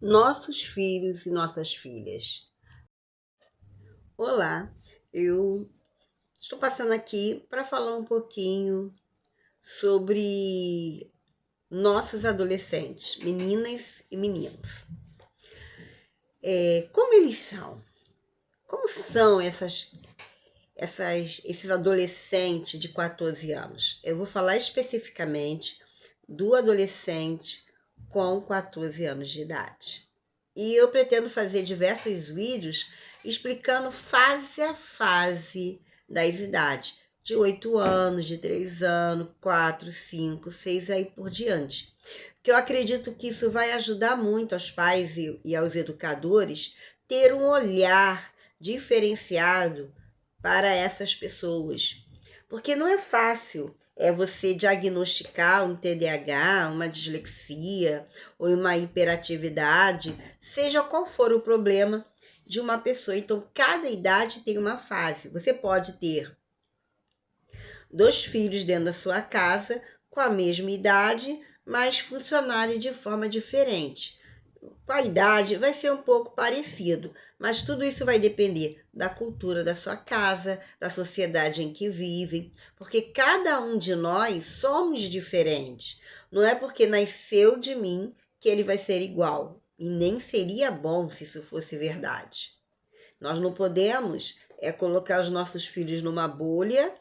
nossos filhos e nossas filhas. Olá, eu estou passando aqui para falar um pouquinho sobre nossos adolescentes, meninas e meninos. Como eles são? Como são esses adolescentes de 14 anos? Eu vou falar especificamente do adolescente com 14 anos de idade. E eu pretendo fazer diversos vídeos explicando fase a fase das idades, de 8 anos, de 3 anos, 4, 5, 6 aí por diante. Porque eu acredito que isso vai ajudar muito aos pais e aos educadores ter um olhar diferenciado para essas pessoas. Porque não é fácil você diagnosticar um TDAH, uma dislexia ou uma hiperatividade, seja qual for o problema de uma pessoa. Então, cada idade tem uma fase. Você pode ter 2 filhos dentro da sua casa com a mesma idade, mas funcionarem de forma diferente. Com a idade vai ser um pouco parecido, mas tudo isso vai depender da cultura da sua casa, da sociedade em que vivem, porque cada um de nós somos diferentes. Não é porque nasceu de mim que ele vai ser igual, e nem seria bom se isso fosse verdade. Nós não podemos colocar os nossos filhos numa bolha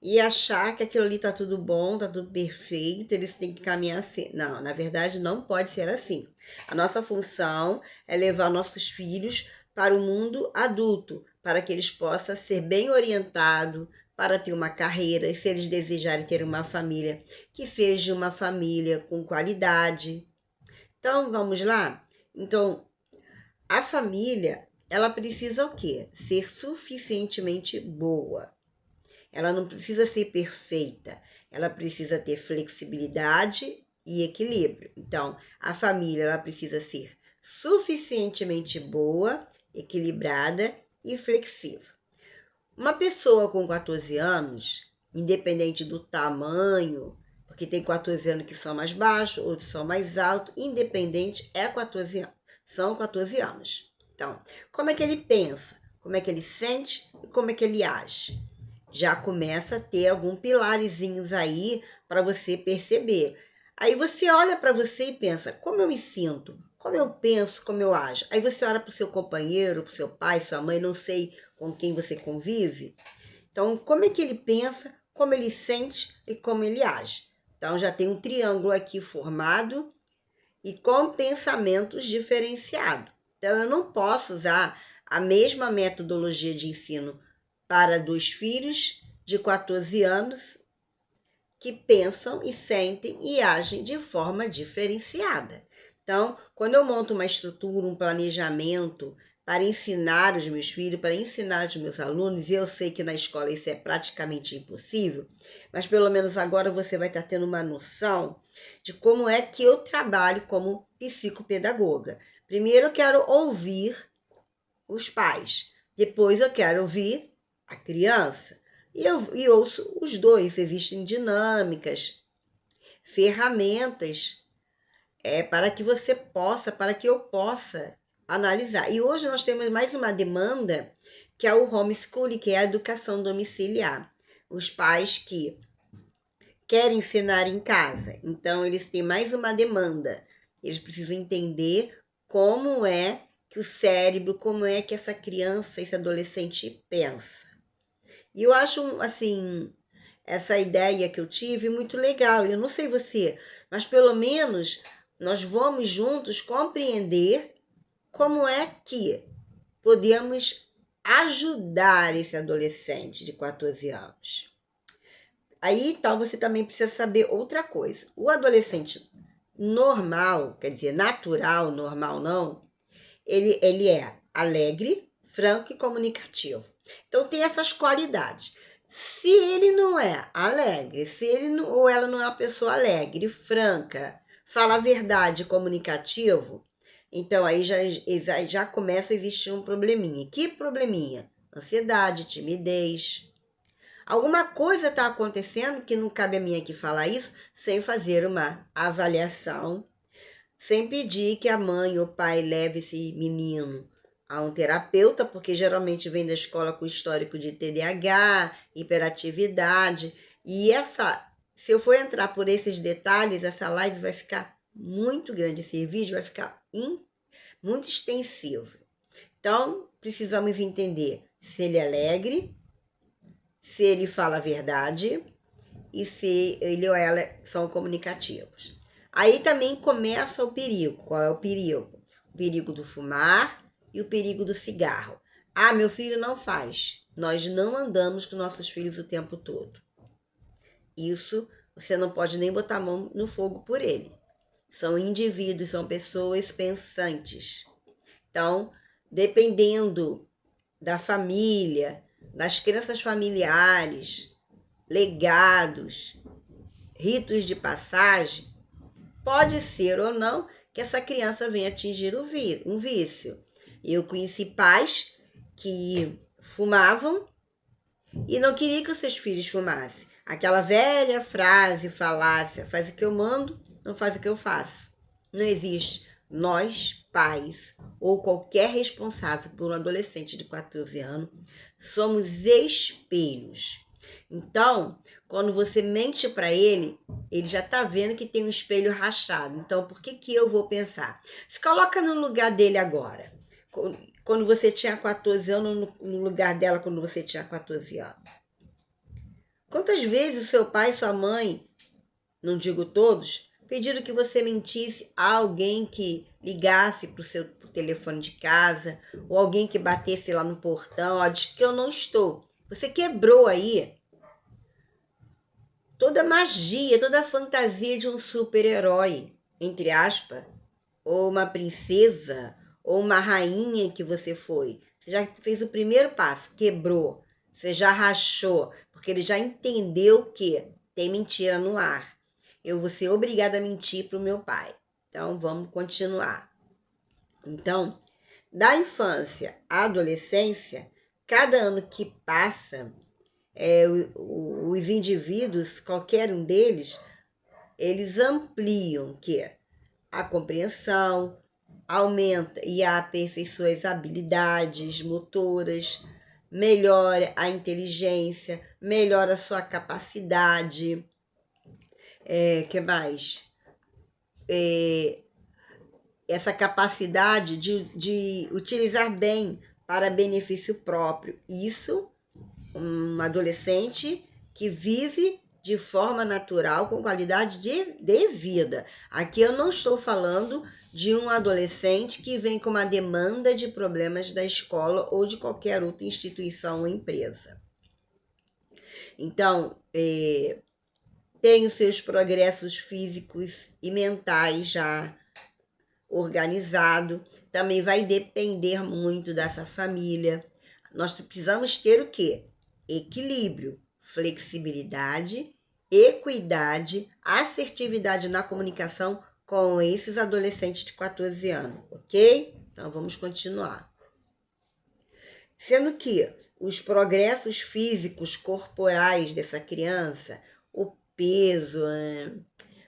e achar que aquilo ali tá tudo bom, tá tudo perfeito, eles têm que caminhar assim. Não, na verdade não pode ser assim. A nossa função é levar nossos filhos para o mundo adulto, para que eles possam ser bem orientados, para ter uma carreira, e se eles desejarem ter uma família, que seja uma família com qualidade. Então, vamos lá? Então, a família, ela precisa o quê? Ser suficientemente boa. Ela não precisa ser perfeita, ela precisa ter flexibilidade e equilíbrio. Então, a família ela precisa ser suficientemente boa, equilibrada e flexível. Uma pessoa com 14 anos, independente do tamanho, porque tem 14 anos que são mais baixos, outros são mais altos, independente é 14 anos, são 14 anos. Então, como é que ele pensa? Como é que ele sente e como é que ele age? Já começa a ter alguns pilarzinhos aí para você perceber. Aí você olha para você e pensa, como eu me sinto? Como eu penso, como eu ajo? Aí você olha para o seu companheiro, para o seu pai, sua mãe, não sei com quem você convive. Então, como é que ele pensa, como ele sente e como ele age? Então, já tem um triângulo aqui formado e com pensamentos diferenciados. Então, eu não posso usar a mesma metodologia de ensino para 2 filhos de 14 anos que pensam e sentem e agem de forma diferenciada. Então, quando eu monto uma estrutura, um planejamento para ensinar os meus filhos, para ensinar os meus alunos, e eu sei que na escola isso é praticamente impossível, mas pelo menos agora você vai estar tendo uma noção de como é que eu trabalho como psicopedagoga. Primeiro eu quero ouvir os pais, depois eu quero ouvir a criança. E ouço os dois. Existem dinâmicas, ferramentas para que você possa, para que eu possa analisar. E hoje nós temos mais uma demanda, que é o homeschooling, que é a educação domiciliar. Os pais que querem ensinar em casa, então eles têm mais uma demanda. Eles precisam entender como é que o cérebro, como é que essa criança, esse adolescente pensa. E eu acho, assim, essa ideia que eu tive muito legal. Eu não sei você, mas pelo menos nós vamos juntos compreender como é que podemos ajudar esse adolescente de 14 anos. Aí, então, você também precisa saber outra coisa. O adolescente normal, quer dizer, natural, normal não, ele é alegre, franco e comunicativo. Então, tem essas qualidades. Se ele não é alegre, se ele não, ou ela não é uma pessoa alegre, franca, fala a verdade, comunicativo, então aí já começa a existir um probleminha. Que probleminha? Ansiedade, timidez. Alguma coisa está acontecendo que não cabe a mim aqui falar isso sem fazer uma avaliação sem pedir que a mãe ou o pai leve esse menino a um terapeuta, porque geralmente vem da escola com histórico de TDAH, hiperatividade, e se eu for entrar por esses detalhes, essa live vai ficar muito grande, esse vídeo vai ficar muito extensivo. Então, precisamos entender se ele é alegre, se ele fala a verdade e se ele ou ela são comunicativos. Aí também começa o perigo. Qual é o perigo? O perigo do fumar e o perigo do cigarro. Ah, meu filho não faz. Nós não andamos com nossos filhos o tempo todo. Isso você não pode nem botar a mão no fogo por ele. São indivíduos, são pessoas pensantes. Então, dependendo da família, das crenças familiares, legados, ritos de passagem, pode ser ou não que essa criança venha atingir um vício. Eu conheci pais que fumavam e não queriam que os seus filhos fumassem. Aquela velha frase, falácia, faz o que eu mando, não faz o que eu faço. Não existe. Nós, pais, ou qualquer responsável por um adolescente de 14 anos, somos espelhos. Então, quando você mente para ele, ele já está vendo que tem um espelho rachado. Então, por que eu vou pensar? Se coloca no lugar dele agora. Quando você tinha 14 anos, no lugar dela quando você tinha 14 anos. Quantas vezes o seu pai e sua mãe, não digo todos, pediram que você mentisse a alguém que ligasse para o seu telefone de casa, ou alguém que batesse lá no portão, ó, diz que eu não estou. Você quebrou aí toda a magia, toda a fantasia de um super-herói, entre aspas, ou uma princesa, ou uma rainha que você foi. Você já fez o primeiro passo, quebrou, você já rachou, porque ele já entendeu que tem mentira no ar. Eu vou ser obrigada a mentir para o meu pai. Então, vamos continuar. Então, da infância à adolescência, cada ano que passa, os indivíduos, qualquer um deles, eles ampliam que a compreensão, aumenta e aperfeiçoa as habilidades motoras, melhora a inteligência, melhora a sua capacidade. Que mais? Essa capacidade de utilizar bem para benefício próprio. Isso, um adolescente que vive de forma natural, com qualidade de vida. Aqui eu não estou falando de um adolescente que vem com uma demanda de problemas da escola ou de qualquer outra instituição ou empresa. Então, tem os seus progressos físicos e mentais já organizado. Também vai depender muito dessa família. Nós precisamos ter o quê? Equilíbrio, flexibilidade, equidade, assertividade na comunicação com esses adolescentes de 14 anos, ok? Então, vamos continuar. Sendo que os progressos físicos corporais dessa criança, o peso,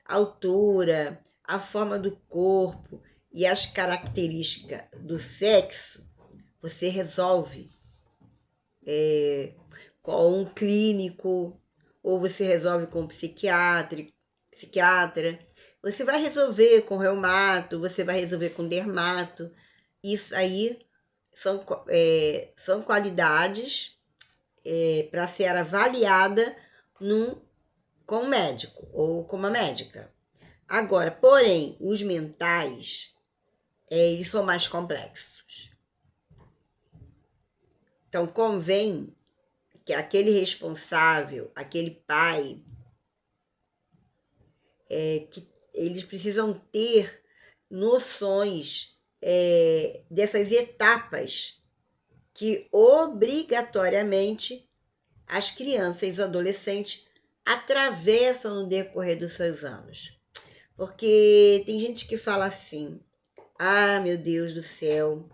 a altura, a forma do corpo e as características do sexo, você resolve com um clínico, ou você resolve com um psiquiatra, você vai resolver com reumato, você vai resolver com dermato. Isso aí são qualidades para ser avaliada com um médico ou com uma médica. Agora, porém, os mentais, eles são mais complexos. Então, convém que aquele responsável, aquele pai, que eles precisam ter noções dessas etapas que obrigatoriamente as crianças e os adolescentes atravessam no decorrer dos seus anos. Porque tem gente que fala assim: ah, meu Deus do céu,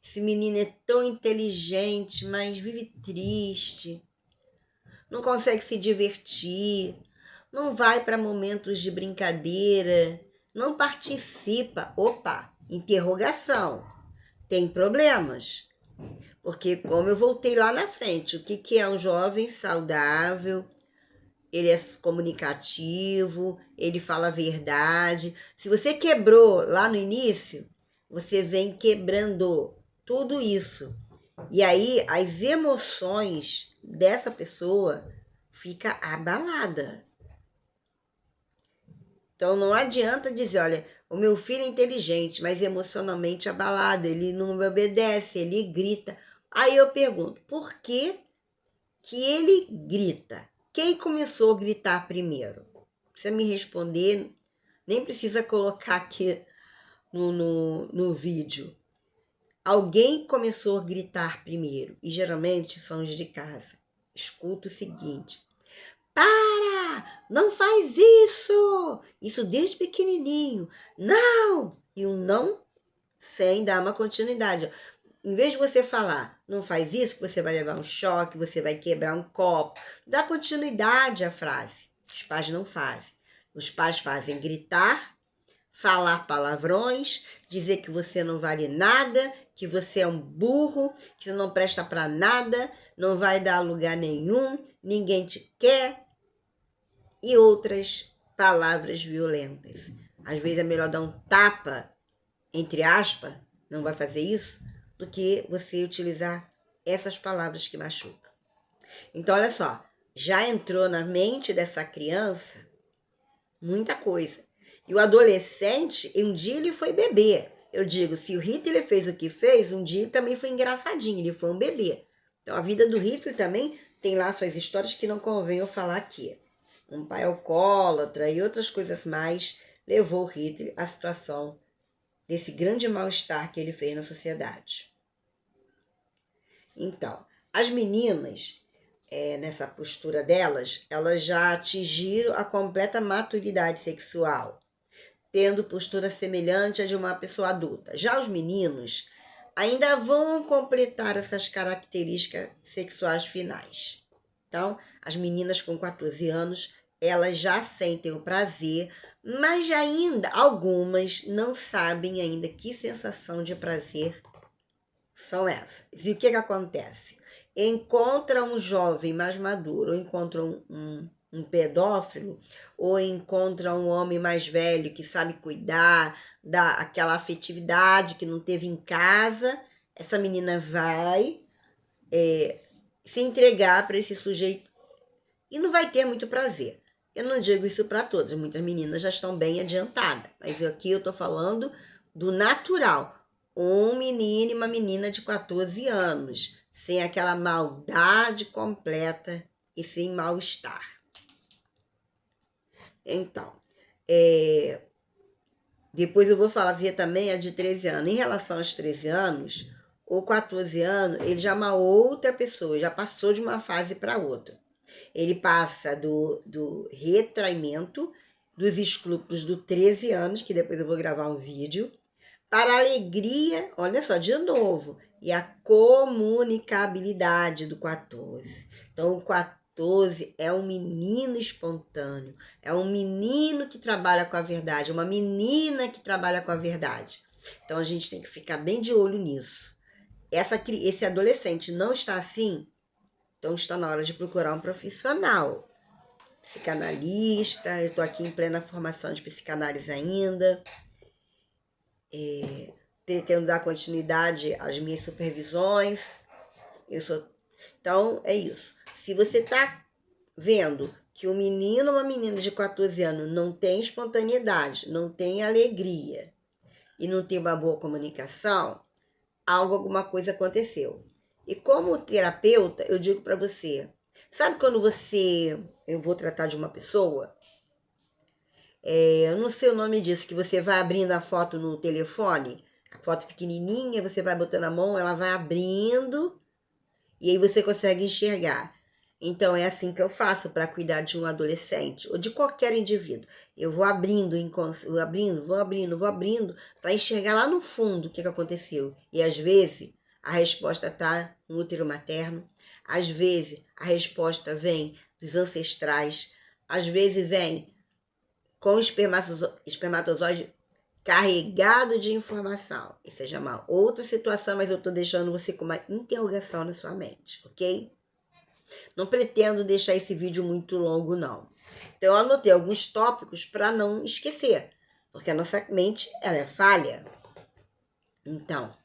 esse menino é tão inteligente, mas vive triste, não consegue se divertir, não vai para momentos de brincadeira, não participa. Opa, interrogação. Tem problemas. Porque como eu voltei lá na frente, o que é um jovem saudável? Ele é comunicativo, ele fala a verdade. Se você quebrou lá no início, você vem quebrando tudo isso. E aí as emoções dessa pessoa fica abalada. Então não adianta dizer, olha, o meu filho é inteligente, mas emocionalmente abalado, ele não me obedece, ele grita. Aí eu pergunto, por que ele grita? Quem começou a gritar primeiro? Precisa me responder, nem precisa colocar aqui no vídeo. Alguém começou a gritar primeiro, e geralmente são os de casa. Escuta o seguinte: para! Não faz isso! Isso desde pequenininho. Não! E um não sem dar uma continuidade. Em vez de você falar, não faz isso, você vai levar um choque, você vai quebrar um copo. Dá continuidade à frase. Os pais não fazem. Os pais fazem gritar, falar palavrões, dizer que você não vale nada, que você é um burro, que não presta para nada, não vai dar lugar nenhum, ninguém te quer e outras palavras violentas. Às vezes é melhor dar um tapa, entre aspas, não vai fazer isso, do que você utilizar essas palavras que machucam. Então, olha só, já entrou na mente dessa criança muita coisa. E o adolescente, um dia ele foi bebê. Eu digo, se o Hitler fez o que fez, um dia ele também foi engraçadinho, ele foi um bebê. Então, a vida do Hitler também tem lá suas histórias que não convém eu falar aqui. Um pai alcoólatra e outras coisas mais levou o Hitler à situação desse grande mal-estar que ele fez na sociedade. Então, as meninas, nessa postura delas, elas já atingiram a completa maturidade sexual, tendo postura semelhante à de uma pessoa adulta. Já os meninos ainda vão completar essas características sexuais finais. Então, as meninas com 14 anos, elas já sentem o prazer, mas ainda algumas não sabem ainda que sensação de prazer são essas. E o que acontece? Encontra um jovem mais maduro, ou encontra um pedófilo, ou encontra um homem mais velho que sabe cuidar daquela afetividade que não teve em casa, essa menina vai se entregar para esse sujeito e não vai ter muito prazer. Eu não digo isso para todas, muitas meninas já estão bem adiantadas, mas aqui eu estou falando do natural. Um menino e uma menina de 14 anos, sem aquela maldade completa e sem mal-estar. Então, depois eu vou fazer também a de 13 anos. Em relação aos 13 anos, ou 14 anos, ele já é uma outra pessoa, já passou de uma fase para outra. Ele passa do retraimento, dos escrúpulos do 13 anos, que depois eu vou gravar um vídeo, para a alegria, olha só, de novo, e a comunicabilidade do 14. Então, o 14 é um menino espontâneo, é um menino que trabalha com a verdade, uma menina que trabalha com a verdade. Então, a gente tem que ficar bem de olho nisso. Esse adolescente não está assim, então está na hora de procurar um profissional, psicanalista. Eu estou aqui em plena formação de psicanálise ainda, tentando dar continuidade às minhas supervisões. Então, é isso. Se você está vendo que um menino ou uma menina de 14 anos não tem espontaneidade, não tem alegria e não tem uma boa comunicação, alguma coisa aconteceu. E como terapeuta, eu digo para você, sabe quando eu vou tratar de uma pessoa, eu não sei o nome disso, que você vai abrindo a foto no telefone, a foto pequenininha, você vai botando a mão, ela vai abrindo e aí você consegue enxergar. Então é assim que eu faço para cuidar de um adolescente ou de qualquer indivíduo. Eu vou abrindo, vou abrindo para enxergar lá no fundo o que aconteceu. E às vezes a resposta está no útero materno, às vezes a resposta vem dos ancestrais, às vezes vem com o espermatozoide carregado de informação. Isso seja uma outra situação, mas eu estou deixando você com uma interrogação na sua mente, ok? Não pretendo deixar esse vídeo muito longo, não. Então, eu anotei alguns tópicos para não esquecer, porque a nossa mente, ela é falha. Então,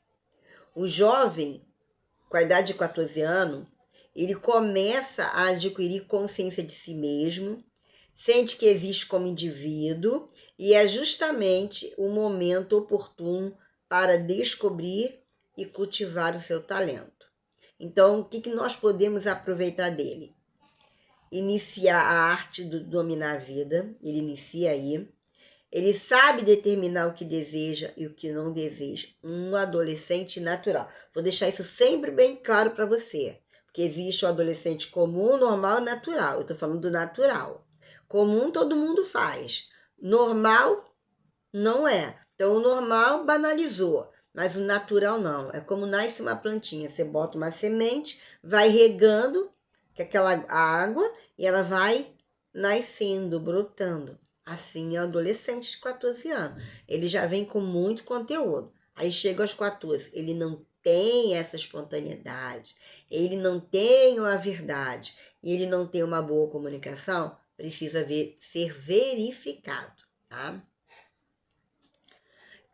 o jovem, com a idade de 14 anos, ele começa a adquirir consciência de si mesmo, sente que existe como indivíduo e é justamente o momento oportuno para descobrir e cultivar o seu talento. Então, o que nós podemos aproveitar dele? Iniciar a arte do dominar a vida, ele inicia aí. Ele sabe determinar o que deseja e o que não deseja. Um adolescente natural. Vou deixar isso sempre bem claro para você. Porque existe o adolescente comum, normal e natural. Eu estou falando do natural. Comum todo mundo faz. Normal não é. Então o normal banalizou. Mas o natural não. É como nasce uma plantinha. Você bota uma semente, vai regando com aquela água e ela vai nascendo, brotando. Assim é o adolescente de 14 anos. Ele já vem com muito conteúdo. Aí chega aos 14, ele não tem essa espontaneidade, ele não tem uma verdade, e ele não tem uma boa comunicação, precisa ser verificado, tá?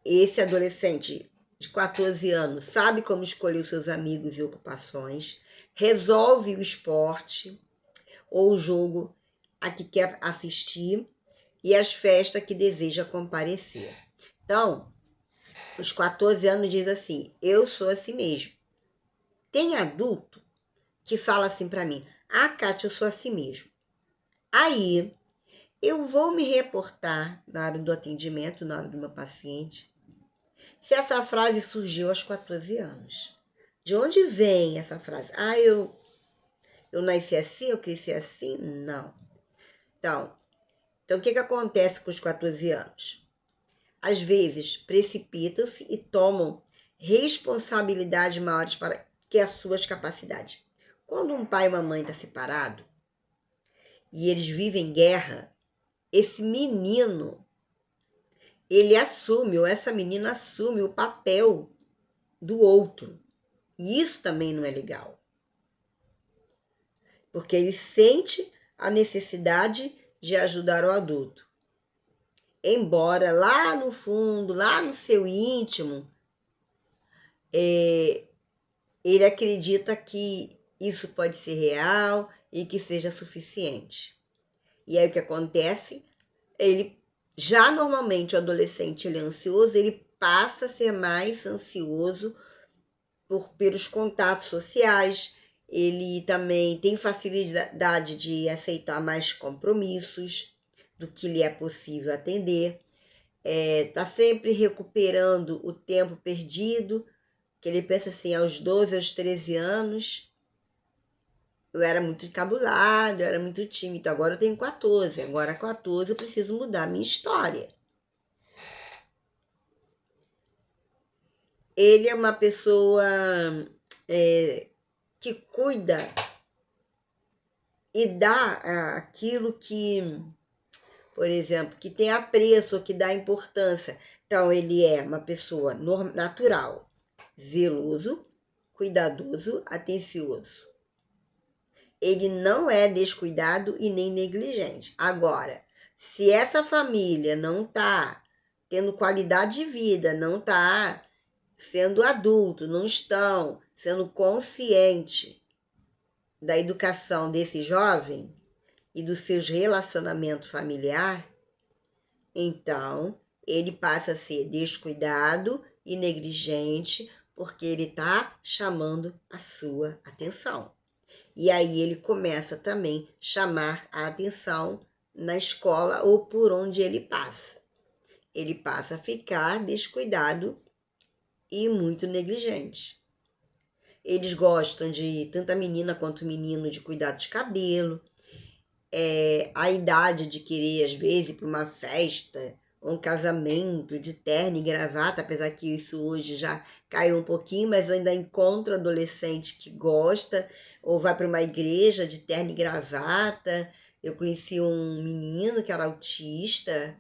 Esse adolescente de 14 anos sabe como escolher os seus amigos e ocupações, resolve o esporte ou o jogo a que quer assistir, e as festas que deseja comparecer. Então, os 14 anos diz assim, eu sou assim mesmo. Tem adulto que fala assim para mim, Kátia, eu sou assim mesmo. Aí, eu vou me reportar na hora do atendimento, na hora do meu paciente, se essa frase surgiu aos 14 anos. De onde vem essa frase? Eu nasci assim, eu cresci assim? Não. Então, o que acontece com os 14 anos? Às vezes, precipitam-se e tomam responsabilidades maiores para que as suas capacidades. Quando um pai e uma mãe estão separados e eles vivem guerra, esse menino, ele assume, ou essa menina assume o papel do outro. E isso também não é legal. Porque ele sente a necessidade de ajudar o adulto. Embora lá no fundo, lá no seu íntimo, ele acredita que isso pode ser real e que seja suficiente. E aí o que acontece? Ele já normalmente o adolescente ele é ansioso, ele passa a ser mais ansioso pelos contatos sociais, ele também tem facilidade de aceitar mais compromissos do que lhe é possível atender, tá sempre recuperando o tempo perdido, que ele pensa assim, aos 12, aos 13 anos, eu era muito encabulado, eu era muito tímido, agora eu tenho 14, agora 14 eu preciso mudar a minha história. Ele é uma pessoa que cuida e dá aquilo que, por exemplo, que tem apreço, que dá importância. Então, ele é uma pessoa natural, zeloso, cuidadoso, atencioso. Ele não é descuidado e nem negligente. Agora, se essa família não está tendo qualidade de vida, não está sendo adulto, não estão sendo consciente da educação desse jovem e dos seus relacionamentos familiares, então ele passa a ser descuidado e negligente porque ele está chamando a sua atenção. E aí ele começa também a chamar a atenção na escola ou por onde ele passa. Ele passa a ficar descuidado e muito negligente. Eles gostam de, tanto a menina quanto o menino, de cuidar de cabelo. A idade de querer, às vezes, ir para uma festa, um casamento de terno e gravata, apesar que isso hoje já caiu um pouquinho, mas ainda encontro adolescente que gosta, ou vai para uma igreja de terno e gravata. Eu conheci um menino que era autista,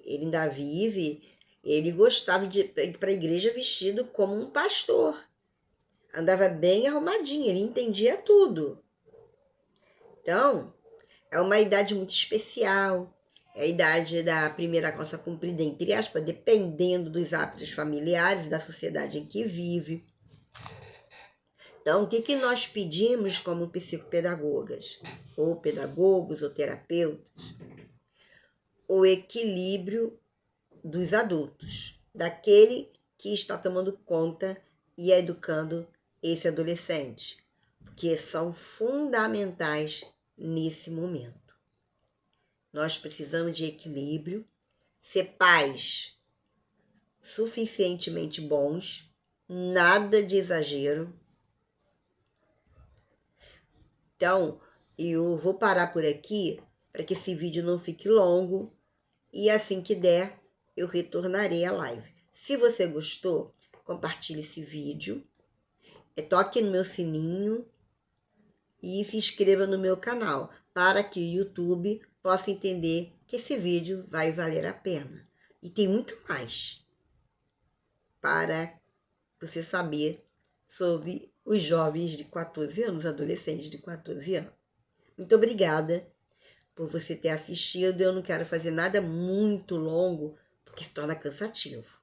ele ainda vive, ele gostava de ir para a igreja vestido como um pastor. Andava bem arrumadinho, ele entendia tudo. Então, é uma idade muito especial. É a idade da primeira calça comprida, entre aspas, dependendo dos hábitos familiares da sociedade em que vive. Então, o que nós pedimos como psicopedagogas, ou pedagogos, ou terapeutas? O equilíbrio dos adultos, daquele que está tomando conta e educando esse adolescente, porque são fundamentais nesse momento. Nós precisamos de equilíbrio, ser pais suficientemente bons, nada de exagero. Então, eu vou parar por aqui para que esse vídeo não fique longo e assim que der, eu retornarei à live. Se você gostou, compartilhe esse vídeo, toque no meu sininho e se inscreva no meu canal para que o YouTube possa entender que esse vídeo vai valer a pena. E tem muito mais para você saber sobre os jovens de 14 anos, adolescentes de 14 anos. Muito obrigada por você ter assistido. Eu não quero fazer nada muito longo, porque se torna cansativo.